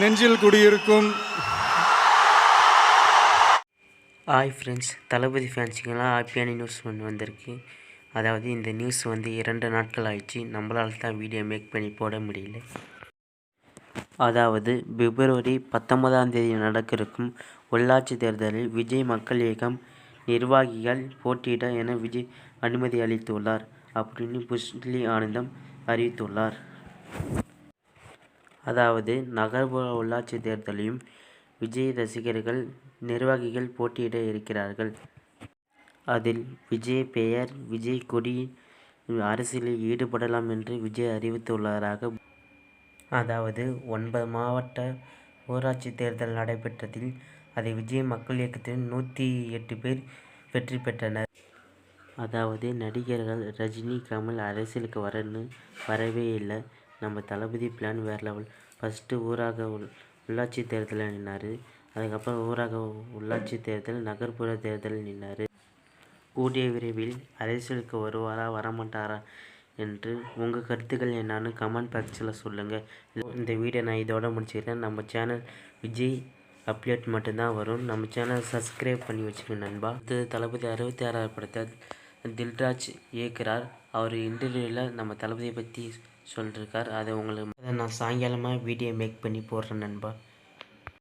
நெஞ்சில் குடியிருக்கும். Hi friends, தளபதி ஃபேன்ஸுக்கெல்லாம் ஹாப்பியான நியூஸ் ஒன்று வந்திருக்கு. அதாவது இந்த நியூஸ் 2 நாட்கள் ஆயிடுச்சு. நம்மளால் தான் வீடியோ மேக் பண்ணி போட முடியல. அதாவது பிப்ரவரி 19ஆம் தேதி நடக்கிருக்கும் உள்ளாட்சி தேர்தலில் விஜய் மக்கள் இயக்கம் நிர்வாகிகள் போட்டியிட என விஜய் அனுமதி அளித்துள்ளார் அப்படின்னு புஷ்லி ஆனந்தம் அறிவித்துள்ளார். அதாவது நகர்ப்புற உள்ளாட்சி தேர்தலையும் விஜய் ரசிகர்கள் நிர்வாகிகள் போட்டியிட இருக்கிறார்கள். அதில் விஜய் பெயர், விஜய் கொடி அரசியலில் ஈடுபடலாம் என்று விஜய் அறிவித்துள்ளதாக. அதாவது 9 மாவட்ட ஊராட்சி தேர்தல் நடைபெற்றதில் அதை விஜய் மக்கள் இயக்கத்தில் 108 பேர் வெற்றி பெற்றனர். அதாவது நடிகர்கள் ரஜினி, கமல் அரசியலுக்கு வரவே இல்லை. நம்ம தளபதி பிளான் வேற லெவல். ஃபஸ்ட்டு ஊராக உள்ளாட்சி தேர்தலில் நின்னார். அதுக்கப்புறம் ஊராக உள்ளாட்சி தேர்தல், நகர்ப்புற தேர்தலில் நின்னார். கூடிய விரைவில் அரசியலுக்கு வருவாரா வரமாட்டாரா என்று உங்கள் கருத்துக்கள் என்னன்னு கமெண்ட் பாக்ஸில் சொல்லுங்கள். இந்த வீடியோ நான் இதோட முடிச்சுக்கிறேன். நம்ம சேனல் விஜய் அப்டேட் மட்டும்தான் வரும். நம்ம சேனல் சப்ஸ்கிரைப் பண்ணி வச்சுக்கோங்க நண்பா. இது தளபதி 66 படத்தை தில்ராஜ் இயக்குறார். அவர் இன்டர்வியூவில் நம்ம தளபதியை பற்றி சொல்லியிருக்கார். அதை உங்களுக்கு நான் சாயங்காலமாக வீடியோ மேக் பண்ணி போடுறேன் நண்பா.